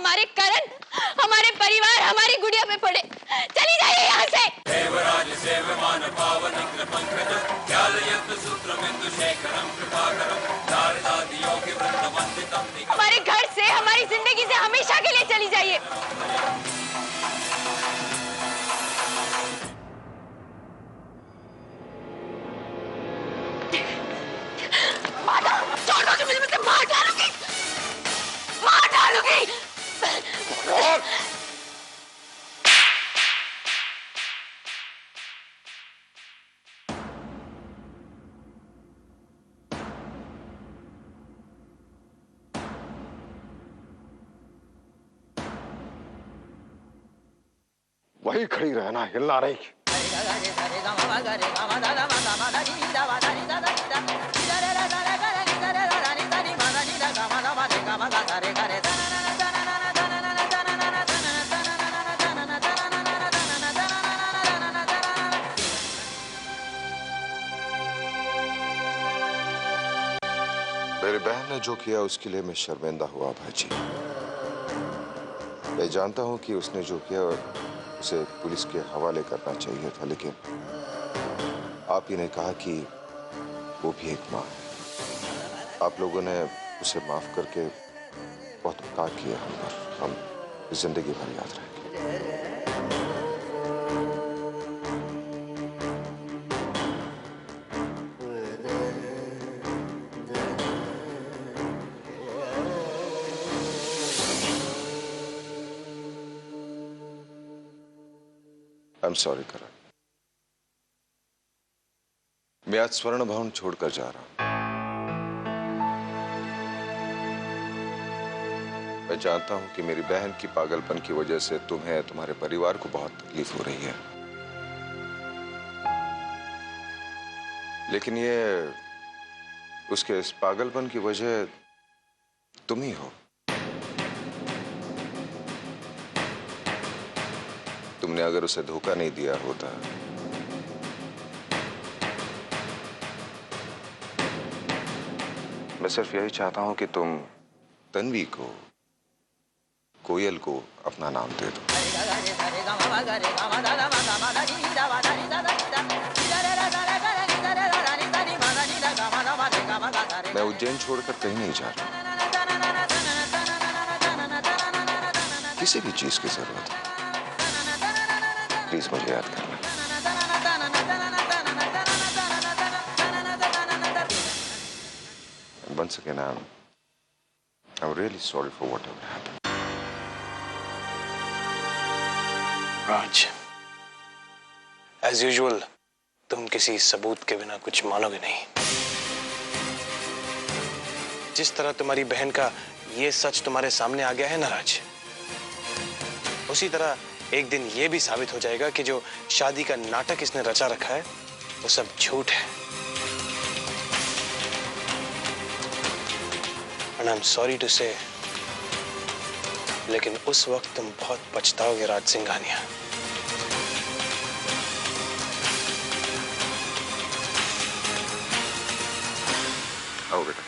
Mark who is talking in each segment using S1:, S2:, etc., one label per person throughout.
S1: हमारे करण, हमारे परिवार, हमारी गुड़िया पे पड़े। चली जाइए यहाँ से।
S2: देवराज सेव्यमान पावन पंकज ज्ञालयत सूत्रमिंदु शेखरम कृपाकरम नारदादि योगी वृंद वंदितम।
S1: हमारे घर से, हमारी जिंदगी से हमेशा के लिए चली जाइए। छोड़ दो, मुझे मुझसे मार डालोगी, मार डालोगी।
S3: वही खड़ी रहना, हिलना नहीं। मेरी बहन ने जो किया उसके लिए मैं शर्मिंदा हुआ भाजी। मैं जानता हूं कि उसने जो किया उसे पुलिस के हवाले करना चाहिए था, लेकिन आप ही ने कहा कि वो भी एक मां है। आप लोगों ने उसे माफ करके बहुत उपकार किया हम पर, हम जिंदगी भर याद रहेंगे। आई एम सॉरी करण, मैं आज स्वर्ण भवन छोड़कर जा रहा हूं। मैं जानता हूं कि मेरी बहन की पागलपन की वजह से तुम्हें, तुम्हारे परिवार को बहुत तकलीफ हो रही है, लेकिन ये उसके इस पागलपन की वजह तुम ही हो। तुमने अगर उसे धोखा नहीं दिया होता मैं सिर्फ यही चाहता हूं कि तुम तन्वी को, कोयल को अपना नाम दे दो। मैं उज्जैन छोड़कर कहीं नहीं जा रहा। किसी भी चीज की जरूरत है प्लीज मुझे याद करना। And once again, I'm really sorry for whatever happened.
S4: Raj, as usual, तुम किसी सबूत के बिना कुछ मानोगे नहीं। जिस तरह तुम्हारी बहन का ये सच तुम्हारे सामने आ गया है ना राज, उसी तरह एक दिन ये भी साबित हो जाएगा कि जो शादी का नाटक इसने रचा रखा है वो सब झूठ है। And I'm sorry to say, लेकिन उस वक्त तुम बहुत पछताओगे राज सिंघानिया।
S3: आओ बेटा।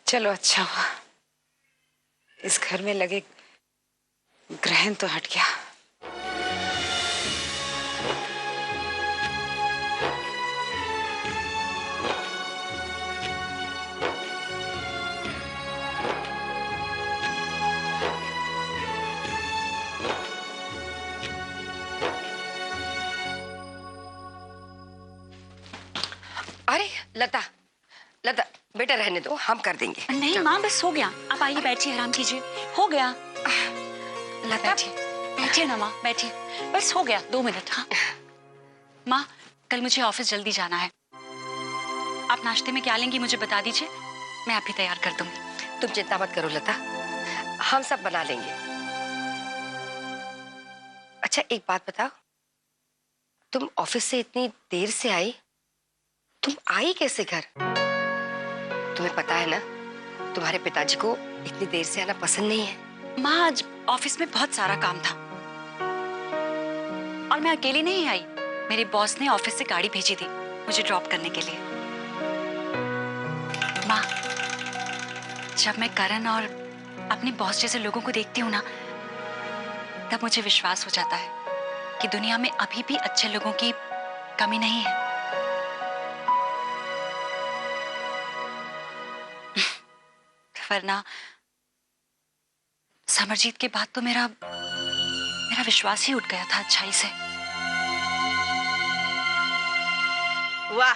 S5: चलो अच्छा हुआ, इस घर में लगे ग्रहण तो हट गया।
S1: अरे लता, लता बेटा रहने दो, हम कर देंगे।
S6: नहीं माँ, बस हो गया। आप आइए, बैठिए, आराम कीजिए। हो गया।
S1: लता
S6: बैठिए ना माँ, बैठिए, बस हो गया, 2 मिनट। हाँ माँ, कल मुझे ऑफिस जल्दी जाना है। आप नाश्ते में क्या लेंगी मुझे बता दीजिए, मैं आप ही तैयार कर दूंगी।
S1: तुम चिंता मत करो लता, हम सब बना लेंगे। अच्छा एक बात बताओ, तुम ऑफिस से इतनी देर से आई? तुम आई कैसे घर? तुम्हें पता है ना, तुम्हारे पिताजी को इतनी देर से आना पसंद नहीं है।
S6: माँ, आज ऑफिस में बहुत सारा काम था और मैं अकेली नहीं आई। मेरे बॉस ने ऑफिस से गाड़ी भेजी थी मुझे ड्रॉप करने के लिए। माँ, जब मैं करण और अपने बॉस जैसे लोगों को देखती हूँ ना, तब मुझे विश्वास हो जाता है कि दुनिया में अभी भी अच्छे लोगों की कमी नहीं है। वरना समरजीत के बाद तो मेरा विश्वास ही उठ गया था अच्छाई से।
S7: वाह,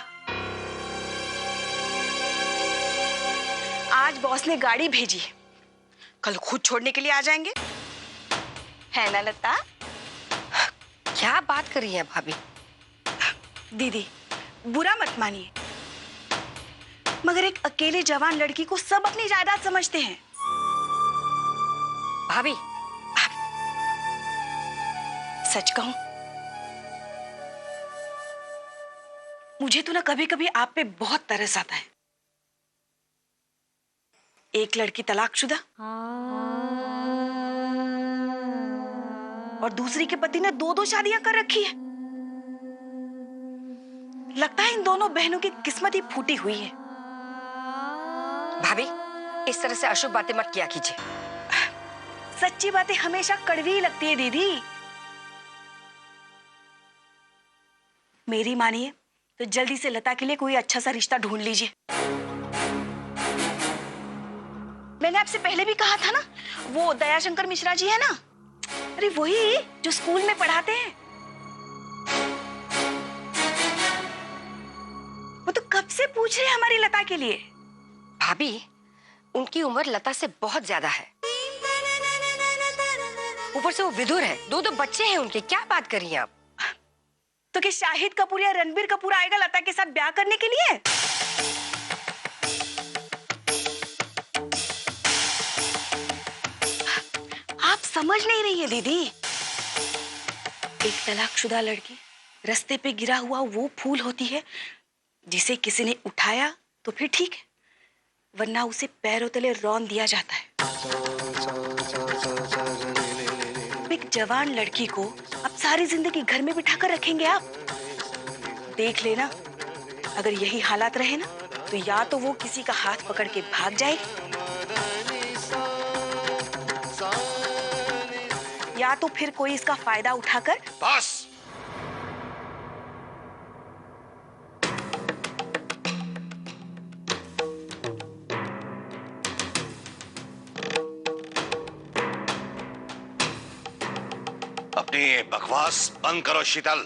S7: आज बॉस ने गाड़ी भेजी, कल खुद छोड़ने के लिए आ जाएंगे, है ना लता?
S1: क्या बात कर रही है भाभी?
S7: दीदी, बुरा मत मानिए, मगर एक अकेले जवान लड़की को सब अपनी जायदाद समझते हैं।
S1: भाभी,
S7: सच कहूं, मुझे तो ना कभी कभी आप पे बहुत तरस आता है। एक लड़की तलाकशुदा और दूसरी के पति ने 2-2 शादियां कर रखी है। लगता है इन दोनों बहनों की किस्मत ही फूटी हुई है।
S1: भाभी, इस तरह से अशुभ बातें मत किया कीजिए।
S7: सच्ची बातें हमेशा कड़वी ही लगती है दीदी। मेरी मानिए तो जल्दी से लता के लिए कोई अच्छा सा रिश्ता ढूंढ लीजिए। मैंने आपसे पहले भी कहा था ना, वो दयाशंकर मिश्रा जी है ना, अरे वही जो स्कूल में पढ़ाते हैं। वो तो कब से पूछ रहे हैं हमारी लता के लिए।
S1: भाभी, उनकी उम्र लता से बहुत ज्यादा है, ऊपर से वो विधुर है, 2 बच्चे हैं उनके। क्या बात कर रही हैं आप?
S7: तो क्या शाहिद कपूर या रणबीर कपूर आएगा लता के साथ ब्याह करने के लिए? आप समझ नहीं रही है दीदी। एक तलाकशुदा लड़की रास्ते पे गिरा हुआ वो फूल होती है जिसे किसी ने उठाया तो फिर ठीक है, वरना उसे पैरों तले रौंद दिया जाता है। एक जवान लड़की को अब सारी जिंदगी घर में बिठा कर रखेंगे आप? देख लेना, अगर यही हालात रहे ना तो या तो वो किसी का हाथ पकड़ के भाग जाएगी, या तो फिर कोई इसका फायदा उठाकर।
S3: बस,
S8: अपनी ये बकवास बंद करो शीतल।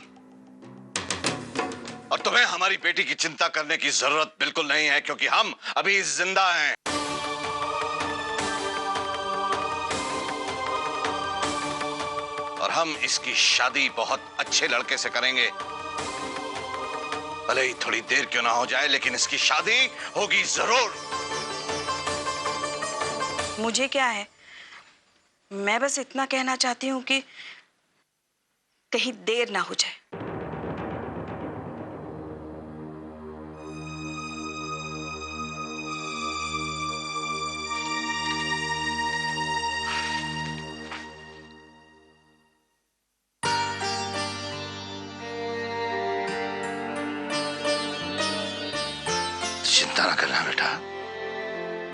S8: और तुम्हें हमारी बेटी की चिंता करने की जरूरत बिल्कुल नहीं है, क्योंकि हम अभी जिंदा हैं। और हम इसकी शादी बहुत अच्छे लड़के से करेंगे, भले ही थोड़ी देर क्यों ना हो जाए, लेकिन इसकी शादी होगी जरूर।
S7: मुझे क्या है, मैं बस इतना कहना चाहती हूँ कि कहीं देर ना हो जाए।
S8: चिंता ना करना बेटा,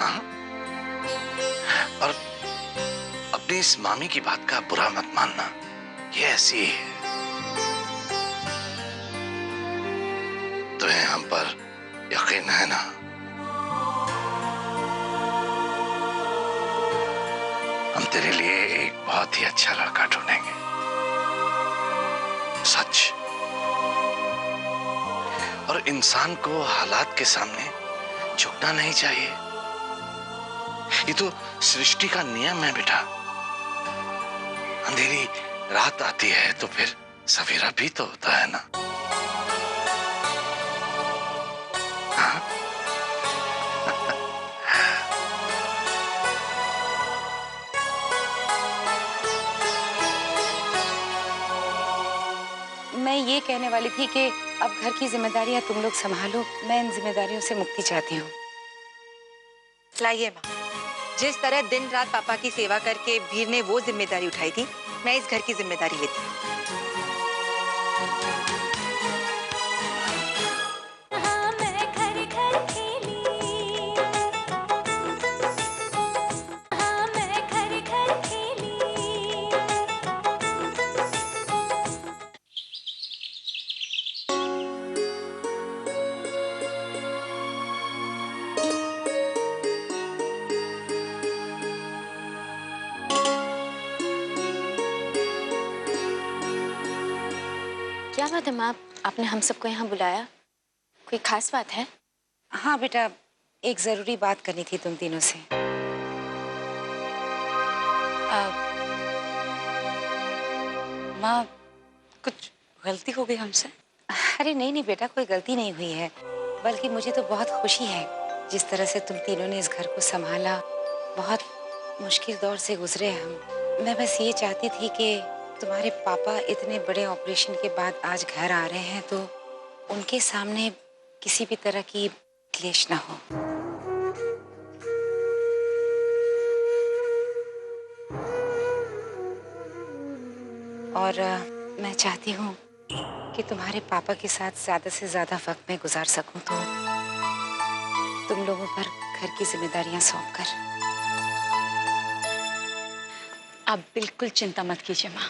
S8: हाँ? और अपनी इस मामी की बात का बुरा मत मानना, ये ऐसी है। तुम्हें हम पर यकीन है ना? हम तेरे लिए एक बहुत ही अच्छा लड़का ढूंढेंगे, सच। और इंसान को हालात के सामने झुकना नहीं चाहिए, ये तो सृष्टि का नियम है बेटा। अंधेरी रात आती है तो फिर सवेरा भी तो होता है ना। हाँ?
S7: मैं
S5: ये कहने वाली थी कि अब घर की जिम्मेदारियां तुम लोग संभालो, मैं इन जिम्मेदारियों से मुक्ति चाहती हूँ।
S7: लाइए माँ, जिस तरह दिन रात पापा की सेवा करके वीर ने वो जिम्मेदारी उठाई थी, मैं इस घर की जिम्मेदारी लेती हूँ।
S9: क्या बात है माँ, आपने हम सबको यहाँ बुलाया? कोई खास बात है?
S5: हाँ बेटा, एक जरूरी बात करनी थी तुम तीनों से।
S6: माँ, कुछ गलती हो गई हमसे?
S5: अरे नहीं नहीं बेटा, कोई गलती नहीं हुई है, बल्कि मुझे तो बहुत खुशी है जिस तरह से तुम तीनों ने इस घर को संभाला। बहुत मुश्किल दौर से गुजरे हम। मैं बस ये चाहती थी कि तुम्हारे पापा इतने बड़े ऑपरेशन के बाद आज घर आ रहे हैं तो उनके सामने किसी भी तरह की क्लेश ना हो। और मैं चाहती हूँ कि तुम्हारे पापा के साथ ज्यादा से ज्यादा वक्त मैं गुजार सकूं, तो तुम लोगों पर घर की जिम्मेदारियां सौंपकर।
S6: आप बिल्कुल चिंता मत कीजिए माँ,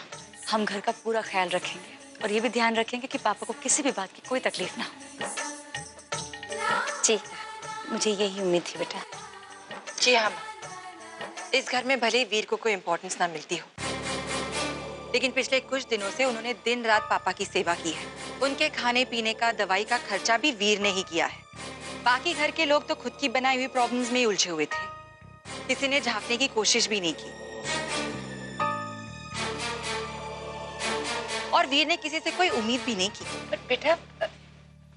S6: हम घर का पूरा ख्याल रखेंगे और ये भी ध्यान रखेंगे कि पापा को किसी भी बात की कोई तकलीफ ना हो।
S5: जी, मुझे यही उम्मीद थी बेटा।
S7: जी हाँ माँ, इस घर में भले ही वीर को कोई इम्पोर्टेंस ना मिलती हो, लेकिन पिछले कुछ दिनों से उन्होंने दिन रात पापा की सेवा की है। उनके खाने पीने का, दवाई का खर्चा भी वीर ने ही किया है। बाकी घर के लोग तो खुद की बनाई हुई प्रॉब्लम्स में ही उलझे हुए थे, किसी ने झांकने की कोशिश भी नहीं की। और वीर ने किसी से कोई उम्मीद भी नहीं की।
S6: पर बेटा,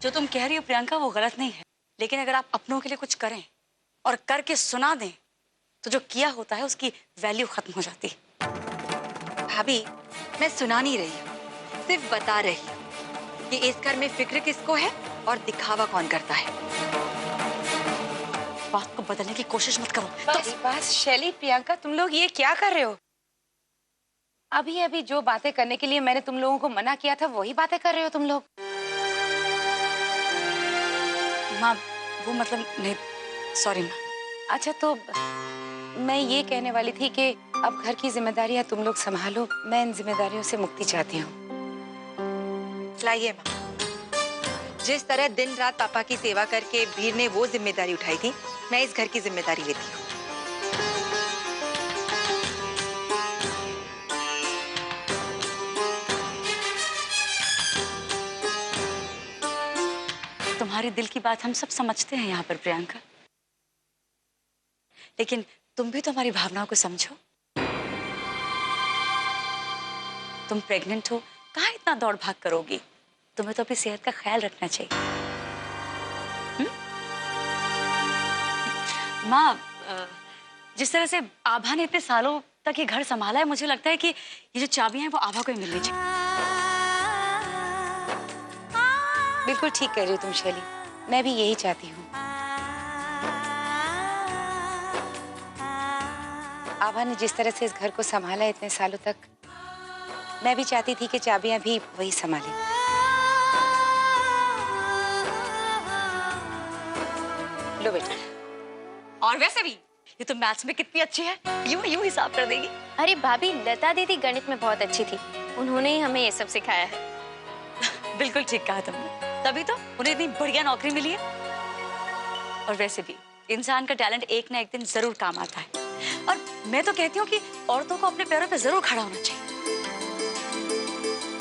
S6: जो तुम कह रही हो प्रियंका, वो गलत नहीं है, लेकिन अगर आप अपनों के लिए कुछ करें और करके सुना दें तो जो किया होता है उसकी वैल्यू खत्म हो जाती है।
S7: भाभी, मैं सुना नहीं रही हूँ, सिर्फ बता रही हूँ कि इस घर में फिक्र किसको है और दिखावा कौन करता है।
S6: बात को बदलने की कोशिश मत करो।
S5: बस शैली, प्रियंका, तुम लोग ये क्या कर रहे हो? अभी अभी जो बातें करने के लिए मैंने तुम लोगों को मना किया था वही बातें कर रहे हो तुम लोग।
S6: माँ, वो मतलब नहीं, सॉरी माँ।
S5: अच्छा, तो मैं ये कहने वाली थी कि अब घर की जिम्मेदारियां तुम लोग संभालो, मैं इन जिम्मेदारियों से मुक्ति चाहती हूँ।
S7: लाइए माँ, जिस तरह दिन रात पापा की सेवा करके वीर ने वो जिम्मेदारी उठाई थी, मैं इस घर की जिम्मेदारी लेती हूँ।
S6: तुम्हारे दिल की बात हम सब समझते हैं यहाँ पर प्रियंका, लेकिन तुम भी तो हमारी भावनाओं को समझो। तुम प्रेग्नेंट हो, कहाँ इतना दौड़ भाग करोगी? तुम्हें तो अपनी सेहत का ख्याल रखना चाहिए। माँ, जिस तरह से आभा ने इतने सालों तक ये घर संभाला है, मुझे लगता है कि ये जो चाबियां हैं वो आभा को ही मिलनी चाहिए।
S5: बिल्कुल ठीक कह रही हो तुम शैली, मैं भी यही चाहती हूँ। आभा ने जिस तरह से इस घर को संभाला इतने सालों तक, मैं भी चाहती थी कि चाबियां भी वही संभाले। लो बेटा।
S6: और वैसे भी ये तो मैथ्स में कितनी अच्छी है, यूं यूं हिसाब कर देगी।
S9: अरे भाभी, लता दीदी गणित में बहुत अच्छी थी, उन्होंने ही हमें ये सब सिखाया है।
S6: बिल्कुल ठीक कहा तुमने, तभी तो उन्हें इतनी बढ़िया नौकरी मिली है। और वैसे भी इंसान का टैलेंट एक ना एक दिन जरूर काम आता है, और मैं तो कहती हूँ कि औरतों को अपने पैरों पे जरूर खड़ा होना चाहिए।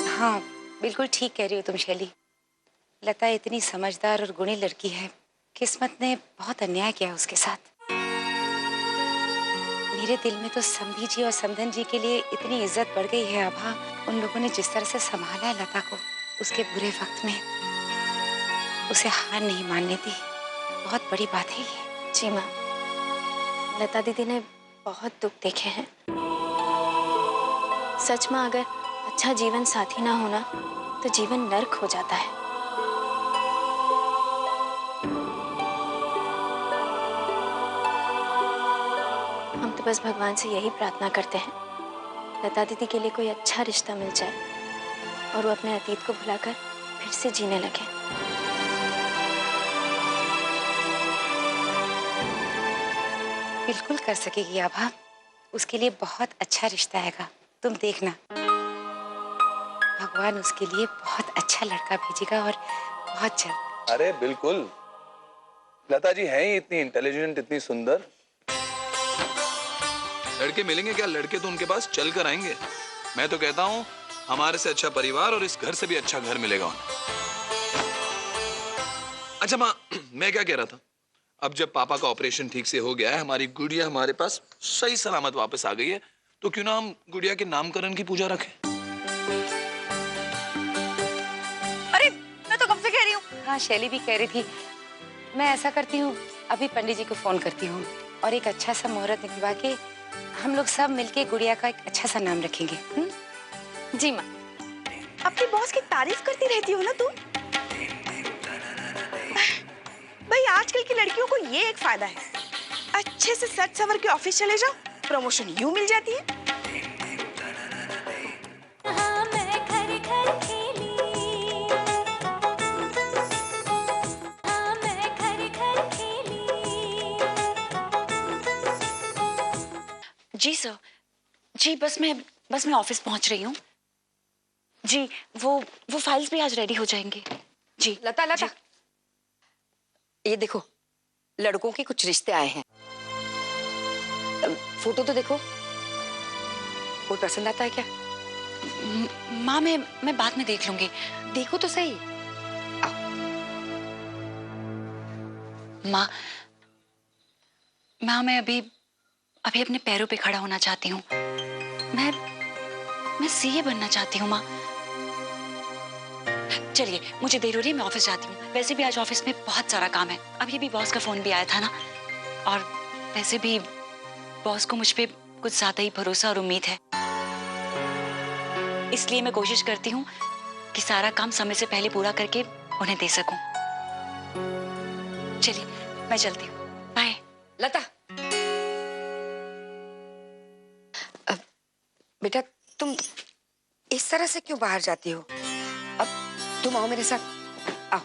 S5: हाँ, बिल्कुल ठीक कह रही हो तुम शैली। लता इतनी समझदार और गुणी लड़की है, किस्मत ने बहुत अन्याय किया उसके साथ। मेरे दिल में तो संभी जी और समधन जी के लिए इतनी इज्जत बढ़ गई है आभा। उन लोगों ने जिस तरह से संभाला है लता को उसके बुरे वक्त में, उसे हार नहीं मानने दी, बहुत बड़ी बात है ये।
S9: जी माँ, लता दीदी ने बहुत दुख देखे हैं। सच में अगर अच्छा जीवन साथी ना होना तो जीवन नर्क हो जाता है। हम तो बस भगवान से यही प्रार्थना करते हैं, लता दीदी के लिए कोई अच्छा रिश्ता मिल जाए और वो अपने अतीत को भुलाकर फिर से जीने लगे।
S5: बिल्कुल कर सकेगी आभा, उसके लिए बहुत अच्छा रिश्ता आएगा, तुम देखना। भगवान उसके लिए बहुत अच्छा लड़का भेजेगा और बहुत जल्द।
S8: अरे बिल्कुल, लता जी हैं ही इतनी इंटेलिजेंट, इतनी सुंदर। लड़के मिलेंगे क्या? लड़के तो उनके पास चल कर आएंगे। मैं तो कहता हूँ हमारे से अच्छा परिवार और इस घर से भी अच्छा घर मिलेगा उन्हें। अच्छा माँ, मैं क्या कह रहा था, अब जब पापा का ऑपरेशन ठीक से हो गया है, हमारी गुड़िया हमारे पास सही सलामत वापस आ गई है, तो क्यों ना हम गुड़िया के नामकरण की पूजा रखें?
S7: अरे मैं तो कब से कह रही हूँ।
S5: हाँ, शैली भी कह रही थी। मैं ऐसा करती हूँ, अभी पंडित जी को फोन करती हूँ और एक अच्छा सा मुहूर्त निकलवा के हम लोग सब मिलके गुड़िया का एक अच्छा सा नाम रखेंगे।
S9: जी माँ।
S7: अपनी बॉस की तारीफ करती रहती हो ना तुम। भाई आजकल की लड़कियों को ये एक फायदा है, अच्छे से सज सवर के ऑफिस चले जाओ, प्रमोशन यूं मिल जाती है।
S10: हाँ, मैं घर घर खेली, हाँ, मैं घर घर खेली।
S6: जी सर, जी बस मैं ऑफिस पहुंच रही हूँ। जी वो फाइल्स भी आज रेडी हो जाएंगे। जी
S1: लता लता, ये देखो लड़कों के कुछ रिश्ते आए हैं, फोटो तो देखो, कोई पसंद आता है क्या?
S6: माँ मैं बाद में देख लूंगी।
S1: देखो तो सही।
S6: माँ मैं अभी अपने पैरों पे खड़ा होना चाहती हूँ। मैं सीए बनना चाहती हूँ माँ। चलिए मुझे देर हो रही है, मैं ऑफिस जाती हूँ। वैसे भी आज ऑफिस में बहुत सारा काम है, अभी भी बॉस का फोन भी आया था ना, और वैसे भी बॉस को मुझ पे कुछ ज्यादा ही भरोसा और उम्मीद है, इसलिए मैं कोशिश करती हूँ कि सारा काम समय से पहले पूरा करके उन्हें दे सकूं। चलिए मैं चलती हूँ, बाय।
S1: लता, बेटा तुम इस तरह से क्यों बाहर जाती हो? अब तुम आओ मेरे साथ, आओ।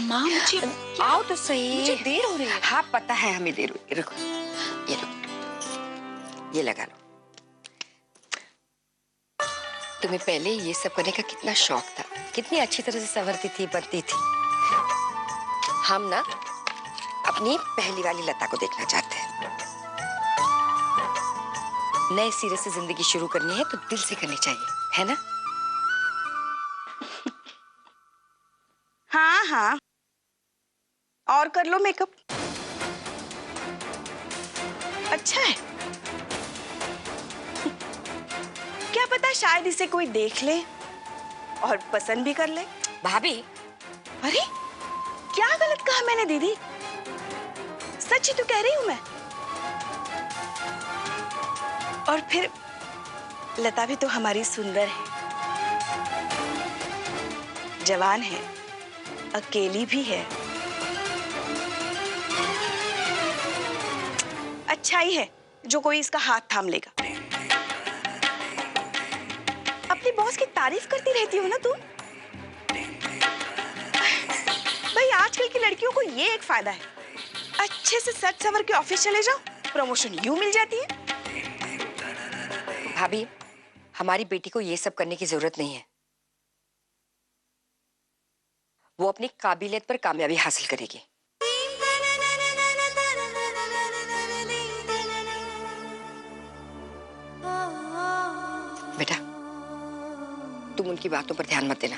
S6: माँ मुझे
S1: आओ तो सही,
S6: मुझे देर हो रही है।
S1: हाँ पता है हमें देर हो रही है। रखो ये लो, ये लगा लो। तुम्हें पहले ये सब करने का कितना शौक था, कितनी अच्छी तरह से संवरती थी, बनती थी। हम ना अपनी पहली वाली लता को देखना चाहते हैं। नए सिरे से जिंदगी शुरू करनी है तो दिल से करनी चाहिए, है ना?
S7: हाँ हाँ, और कर लो मेकअप, अच्छा है। क्या पता शायद इसे कोई देख ले और पसंद भी कर ले।
S1: भाभी,
S7: अरे क्या गलत कहा मैंने दीदी? सच ही तो कह रही हूं मैं। और फिर लता भी तो हमारी सुंदर है, जवान है, अकेली भी है। अच्छा ही है जो कोई इसका हाथ थाम लेगा। अपनी बॉस की तारीफ करती रहती हो ना तुम। भाई आजकल की लड़कियों को ये एक फायदा है, अच्छे से सज सवर के ऑफिस चले जाओ, प्रमोशन यूं मिल जाती है।
S1: भाभी हमारी बेटी को ये सब करने की जरूरत नहीं है, वो अपनी काबिलियत पर कामयाबी हासिल करेगी। बेटा तुम उनकी बातों पर ध्यान मत देना,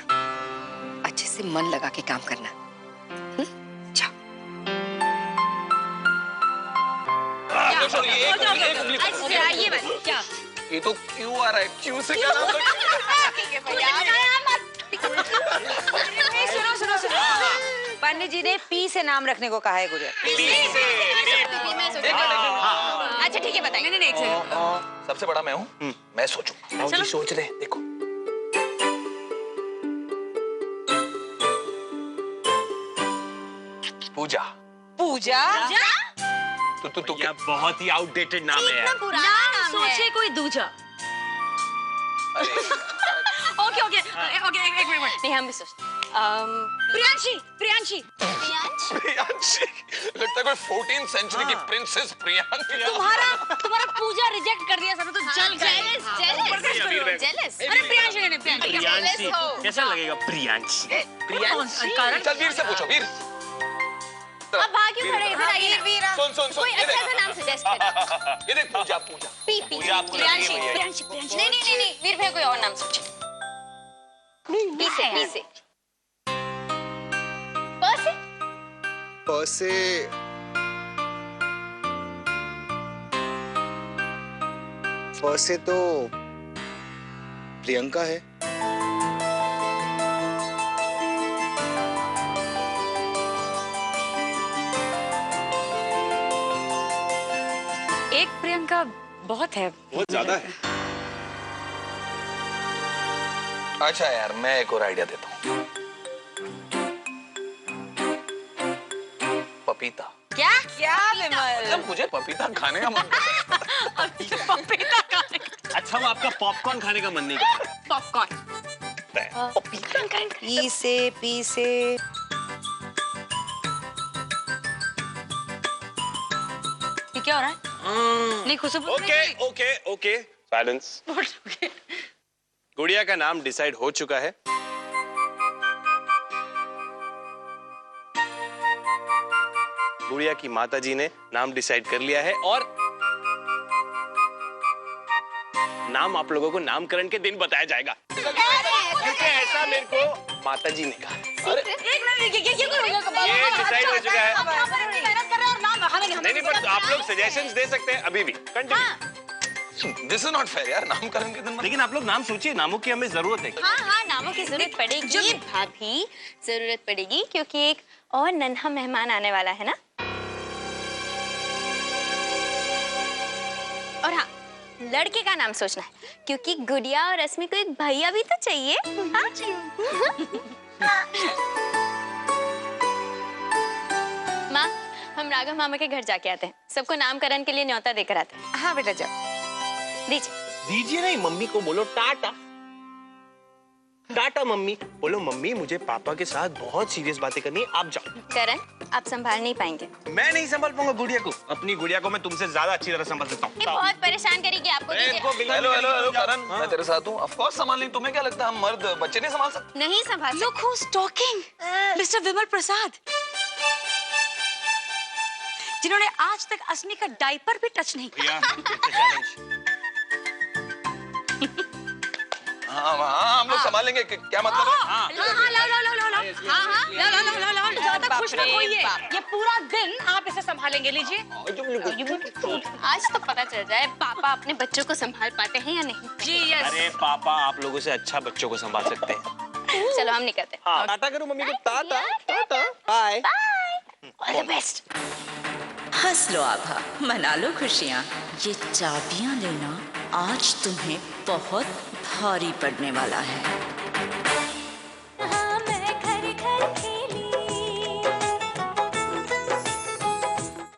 S1: अच्छे से मन लगा के काम करना। जाओ।
S8: ये तो क्यों आ रहा है? क्यों से क्या नाम
S5: सुनो पंडित जी ने पी से नाम रखने को कहा है गुड़िया।
S6: अच्छा ठीक है बताइए। नहीं,
S8: सबसे बड़ा मैं हूँ, मैं सोचूं।
S4: जी सोच रहे, देखो
S8: पूजा।
S5: पूजा?
S8: तू
S4: यह बहुत ही आउटडेटेड नाम है यार।
S7: पुराना सोचे कोई दूजा।
S6: ओके ओके ओके एक मिनट
S9: नहीं हम भी सोचते
S6: प्रियांशी प्रियांशी
S8: प्रियांशी लगता है कोई 14th सेंचुरी की प्रिंसेस प्रियांशी।
S6: तुम्हारा पूजा रिजेक्ट कर दिया सब तो जल गए।
S9: जेलस
S6: अरे प्रियांशी नहीं प्रियांशी
S4: कैसा लगेगा प्रियांशी?
S8: चल वीर से पूछो वीर।
S9: अब भाग क्यों खड़े इधर आइए ना।
S8: सुन
S9: कोई
S8: ये
S9: अच्छा सा नाम सजेस्ट करो।
S8: ये देख पूजा पूजा।
S9: पी
S4: पूजा आपको लगी
S6: प्रियांशी
S4: हुई है।
S6: प्रियांशी प्रियांशी
S9: नहीं वीर भैया कोई और नाम सोचे। पी से
S11: से तो प्रियंका है।
S6: एक प्रियंका बहुत है।
S4: बहुत ज्यादा है।
S8: अच्छा यार मैं एक और आइडिया देता हूँ। पपीता।
S5: क्या विमल?
S8: मुझे पपीता खाने का मन कर
S6: पपीता खाने
S4: अच्छा वो आपका पॉपकॉर्न खाने का मन नहीं करता?
S6: पॉपकॉर्न
S5: पी से
S6: ये क्या हो रहा है? नहीं खुशबू
S4: ओके ओके ओके साइलेंस। गुड़िया का नाम डिसाइड हो चुका है। गुड़िया की माताजी ने नाम डिसाइड कर लिया है और नाम आप लोगों को नामकरण के दिन बताया जाएगा। क्योंकि ऐसा मेरे को माताजी ने कहा। ये डिसाइड हो चुका है। नहीं पर आप लोग सजेशंस दे सकते हैं अभी भी। Continue.
S8: This is not fair यार नामकरण के दिन।
S4: लेकिन आप लोग नाम सोचिए, नामों की हमें जरूरत है।
S9: हाँ नामों की जरूरत पड़ेगी भाभी, जरूरत पड़ेगी क्योंकि एक और नन्हा मेहमान आने वाला है ना। और हाँ लड़के का नाम सोचना है क्योंकि गुड़िया और रश्मि को एक भैया भी तो चाहिए। माँ हम राघव मामा के घर जाके आते हैं, सबको नामकरण के लिए न्योता देकर आते हैं।
S5: हाँ बेटा जाओ।
S4: दीजिए नहीं, मम्मी को बोलो टाटा। टाटा मम्मी। बोलो मम्मी मुझे पापा के साथ बहुत सीरियस बातें करनी है, आप जाओ।
S9: करण आप संभाल नहीं पाएंगे।
S4: मैं नहीं संभाल पाऊंगा गुड़िया को। अपनी गुड़िया को मैं तुमसे ज्यादा अच्छी तरह संभाल सकता हूँ।
S9: बहुत परेशान करेगी आपको।
S8: हेलो हेलो हेलो करण मैं तेरे साथ हूँ। ऑफ कोर्स संभाल ली। तुम्हें क्या लगता है हम मर्द बच्चे नहीं संभाल सकते?
S9: नहीं संभाल।
S6: Look who's talking, Mr. विमल प्रसाद, जिन्होंने आज तक अस्मी का डायपर भी टच नहीं किया।
S8: हाँ हम लोग संभालेंगे। क्या मतलब है?
S6: ज्यादा खुश मत होइए। ये पूरा दिन आप इसे संभालेंगे। लीजिए।
S9: आज तो पता चल जाए पापा अपने बच्चों को संभाल पाते हैं या नहीं।
S6: जी यस।
S4: अरे पापा आप लोगों से अच्छा बच्चों को संभाल सकते हैं।
S9: चलो हम निकलते हैं।
S4: हाँ, टाटा करो मम्मी को। Tata tata bye.
S9: All the best.
S12: हंस लो आभा, मना लो खुशियाँ। ये चाबियाँ लेना आज तुम्हें बहुत भारी पड़ने वाला है।